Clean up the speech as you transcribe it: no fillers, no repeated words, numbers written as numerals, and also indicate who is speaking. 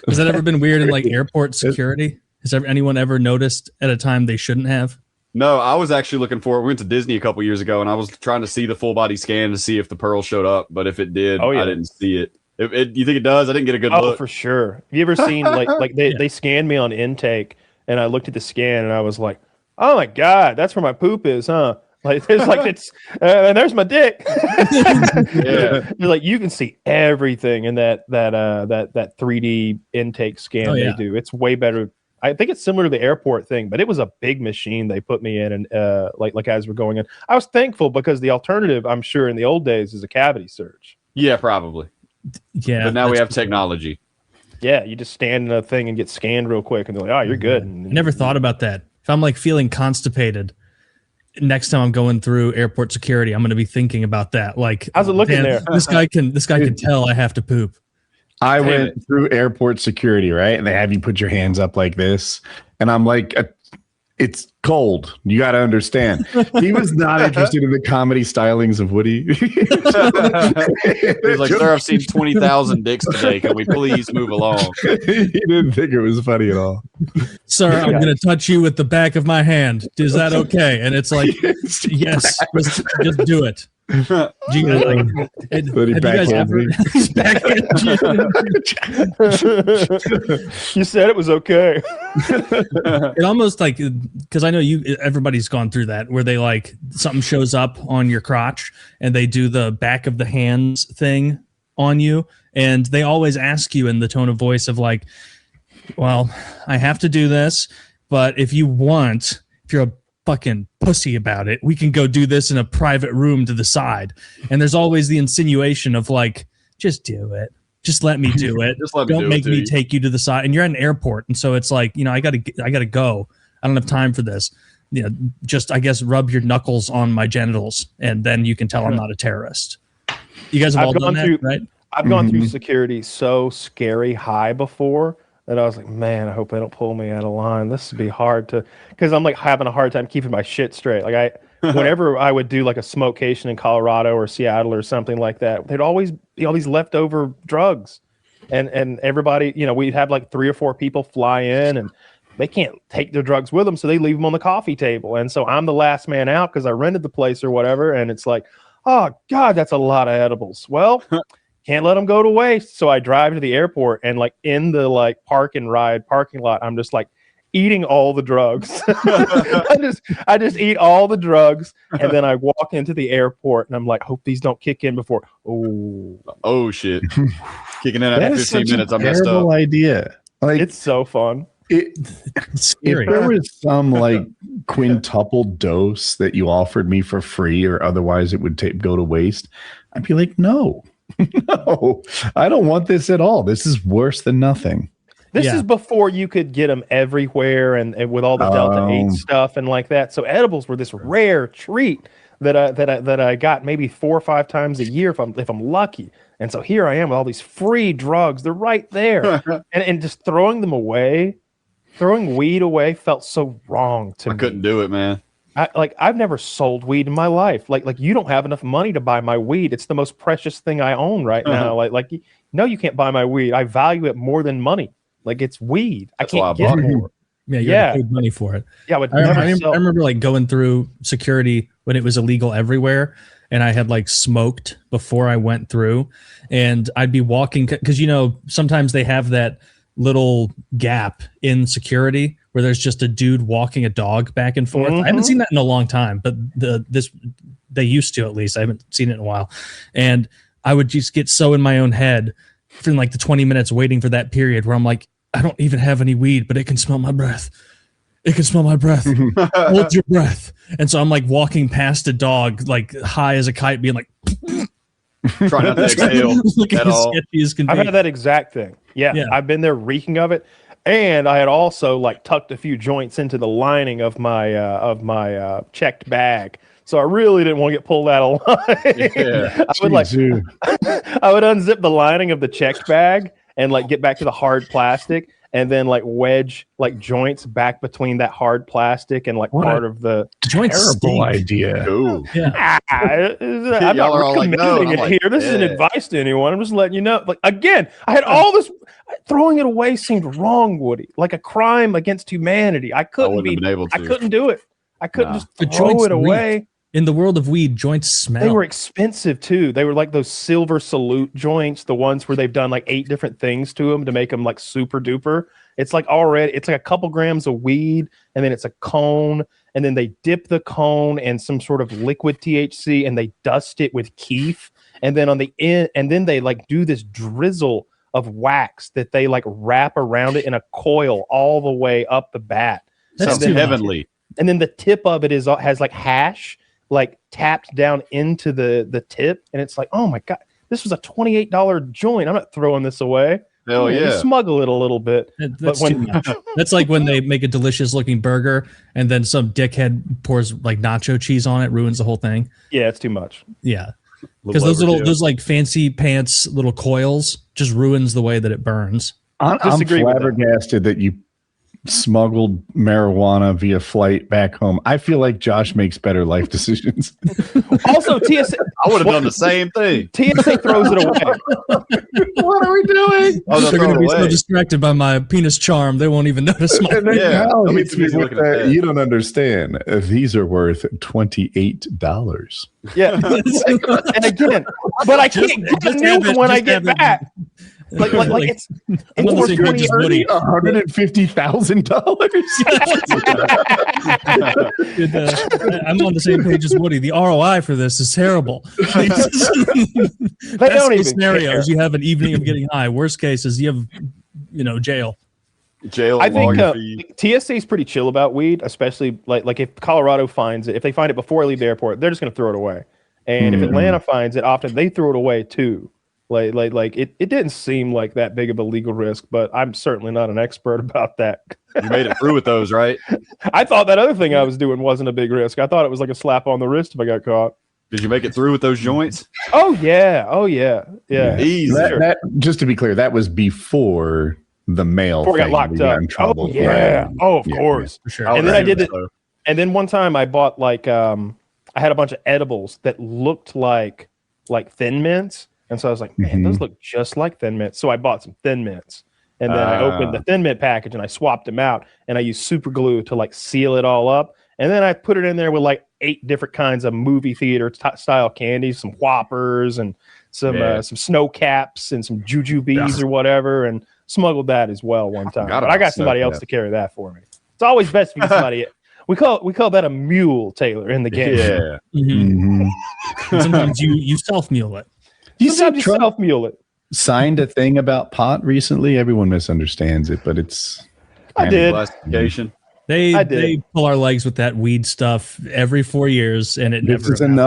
Speaker 1: Has that ever been weird in like airport security? Has anyone ever noticed at a time they shouldn't have?
Speaker 2: No, I was actually looking for it. We went to Disney a couple years ago, and I was trying to see the full body scan to see if the pearl showed up. But if it did, I didn't see it. You think it does? I didn't get a good look.
Speaker 3: Oh, for sure. Have you ever seen like they scanned me on intake, and I looked at the scan, and I was like, oh my god, that's where my poop is, huh? Like there's like it's and there's my dick. Yeah, like you can see everything in that 3D intake scan they do. It's way better. I think it's similar to the airport thing, but it was a big machine they put me in, and like as we're going in, I was thankful because the alternative, I'm sure, in the old days is a cavity search.
Speaker 2: Yeah, probably.
Speaker 1: Yeah,
Speaker 2: but now we have technology.
Speaker 3: Yeah, you just stand in a thing and get scanned real quick, and they're like, "Oh, you're good."
Speaker 1: I never thought about that. If I'm like feeling constipated, next time I'm going through airport security, I'm going to be thinking about that. Like,
Speaker 3: how's it looking there?
Speaker 1: This guy can tell I have to poop.
Speaker 4: I went through airport security, right? And they have you put your hands up like this. And I'm like, it's cold. You got to understand. He was not interested in the comedy stylings of Woody.
Speaker 2: He was like, sir, I've seen 20,000 dicks today. Can we please move along?
Speaker 4: He didn't think it was funny at all.
Speaker 1: Sir, I'm going to touch you with the back of my hand. Is that okay? And it's like, yes, just do it. Do you guys, have you guys ever
Speaker 3: You said it was okay.
Speaker 1: It almost like, because I know everybody's gone through that where they like something shows up on your crotch and they do the back of the hands thing on you, and they always ask you in the tone of voice of like, well, I have to do this, but if you're a fucking pussy about it, we can go do this in a private room to the side. And there's always the insinuation of like, just do it, just let me do it. Don't make me take you to the side. And you're at an airport, and so it's like, I gotta go, I don't have time for this, just I guess rub your knuckles on my genitals and then you can tell I'm not a terrorist. You guys have all done that, right?
Speaker 3: I've gone through security so scary high before that I was like, man, I hope they don't pull me out of line. This would be hard because I'm like having a hard time keeping my shit straight. Like whenever I would do like a smokecation in Colorado or Seattle or something like that, there'd always be all these leftover drugs, and everybody, we'd have like 3 or 4 people fly in, and they can't take their drugs with them, so they leave them on the coffee table, and so I'm the last man out because I rented the place or whatever, and it's like, oh god, that's a lot of edibles. Well. Can't let them go to waste. So I drive to the airport, and like in the like park and ride parking lot, I'm just like eating all the drugs. I just eat all the drugs, and then I walk into the airport, and I'm like, hope these don't kick in before.
Speaker 2: Oh shit! Kicking in after 15 minutes, I messed up.
Speaker 4: Terrible idea. Like,
Speaker 3: it's so fun.
Speaker 1: It's scary.
Speaker 4: If there was some like quintuple dose that you offered me for free, or otherwise it would go to waste, I'd be like, no. No, I don't want this at all. This is worse than nothing.
Speaker 3: This is before you could get them everywhere and with all the Delta 8 stuff and like that. So edibles were this rare treat that I got maybe 4 or 5 times a year if I'm lucky. And so here I am with all these free drugs. They're right there. and just throwing them away, throwing weed away felt so wrong to me.
Speaker 2: I couldn't do it, man.
Speaker 3: I've never sold weed in my life. Like you don't have enough money to buy my weed. It's the most precious thing I own right now. No, you can't buy my weed. I value it more than money. Like it's weed.
Speaker 2: That's
Speaker 3: I can't get more.
Speaker 1: Yeah, you have to pay money for it.
Speaker 3: Yeah,
Speaker 1: I remember like going through security when it was illegal everywhere, and I had like smoked before I went through, and I'd be walking because sometimes they have that little gap in security where there's just a dude walking a dog back and forth. I haven't seen that in a long time, but they used to, at least. I haven't seen it in a while. And I would just get so in my own head for like the 20 minutes waiting for that period where I'm like, I don't even have any weed, but it can smell my breath. It can smell my breath. Hold your breath. And so I'm like walking past a dog, like high as a kite, being like,
Speaker 2: trying not to exhale at all.
Speaker 3: I've had that exact thing. Yeah, I've been there reeking of it. And I had also like tucked a few joints into the lining of my checked bag, so I really didn't want to get pulled out of line. Yeah. I would unzip the lining of the checked bag and like get back to the hard plastic, and then like wedge like joints back between that hard plastic and like part of the
Speaker 1: joints.
Speaker 4: Terrible idea.
Speaker 2: Ooh.
Speaker 1: Yeah.
Speaker 3: I'm not recommending it here. This isn't advice to anyone. I'm just letting you know. Like again, I had all this. Throwing it away seemed wrong, Woody. Like a crime against humanity. I couldn't do it. I couldn't just throw it away.
Speaker 1: In the world of weed, joints smell.
Speaker 3: They were expensive too. They were like those silver salute joints, the ones where they've done like 8 different things to them to make them like super duper. It's like it's like a couple grams of weed, and then it's a cone, and then they dip the cone in some sort of liquid THC, and they dust it with keef, and then on the end, and then they like do this drizzle of wax that they like wrap around it in a coil all the way up the bat.
Speaker 2: That's heavenly.
Speaker 3: And then the tip of it has like hash like tapped down into the tip, and it's like, oh my god, this was a $28 joint. I'm not throwing this away.
Speaker 2: Hell yeah.
Speaker 3: You smuggle it a little bit.
Speaker 1: That's too much. That's like when they make a delicious looking burger and then some dickhead pours like nacho cheese on it, ruins the whole thing.
Speaker 3: Yeah, it's too much.
Speaker 1: Yeah. Because those like fancy pants little coils just ruins the way that it burns.
Speaker 4: I'm flabbergasted that you smuggled marijuana via flight back home. I feel like Josh makes better life decisions.
Speaker 3: Also, TSA.
Speaker 2: I would have done the same thing.
Speaker 3: TSA throws it away.
Speaker 4: What are we doing?
Speaker 1: They're going to be so distracted by my penis charm, they won't even notice my.
Speaker 4: You don't understand. These are worth $28.
Speaker 3: Yeah, and again, but I can't get a new one when I get back. Like it's
Speaker 1: I'm on the same page as Woody.
Speaker 4: $150,000.
Speaker 1: I'm on the same page as Woody. The ROI for this is terrible.
Speaker 3: They don't even
Speaker 1: scenarios. You have an evening of getting high. Worst case is you have, jail.
Speaker 3: I think TSA is pretty chill about weed, especially like if Colorado finds it, if they find it before they leave the airport, they're just going to throw it away. And if Atlanta finds it, often they throw it away too. Like it didn't seem like that big of a legal risk, but I'm certainly not an expert about that.
Speaker 2: You made it through with those, right?
Speaker 3: I thought that other thing I was doing wasn't a big risk. I thought it was like a slap on the wrist if I got caught.
Speaker 2: Did you make it through with those joints?
Speaker 3: Oh yeah.
Speaker 2: Easy.
Speaker 4: That, just to be clear, that was before the mail.
Speaker 3: Before I got locked up. In trouble. Oh yeah. Right. Oh, of course. For sure. And then I did it. And then one time I bought like I had a bunch of edibles that looked like Thin Mints. And so I was like, man, those look just like Thin Mints. So I bought some Thin Mints. And then I opened the Thin Mint package and I swapped them out. And I used super glue to like seal it all up. And then I put it in there with like 8 different kinds of movie theater style candies, some Whoppers and some snow caps and some jujubes or whatever, and smuggled that as well one time. But I got somebody else to carry that for me. It's always best if you get somebody. We call that a mule, Taylor, in the game.
Speaker 2: Yeah.
Speaker 1: Sometimes you self-mule it.
Speaker 3: Sometimes you self-mule it.
Speaker 4: Signed a thing about pot recently. Everyone misunderstands it, but it's
Speaker 3: I did.
Speaker 2: Classification.
Speaker 1: They pull our legs with that weed stuff every 4 years, and it never.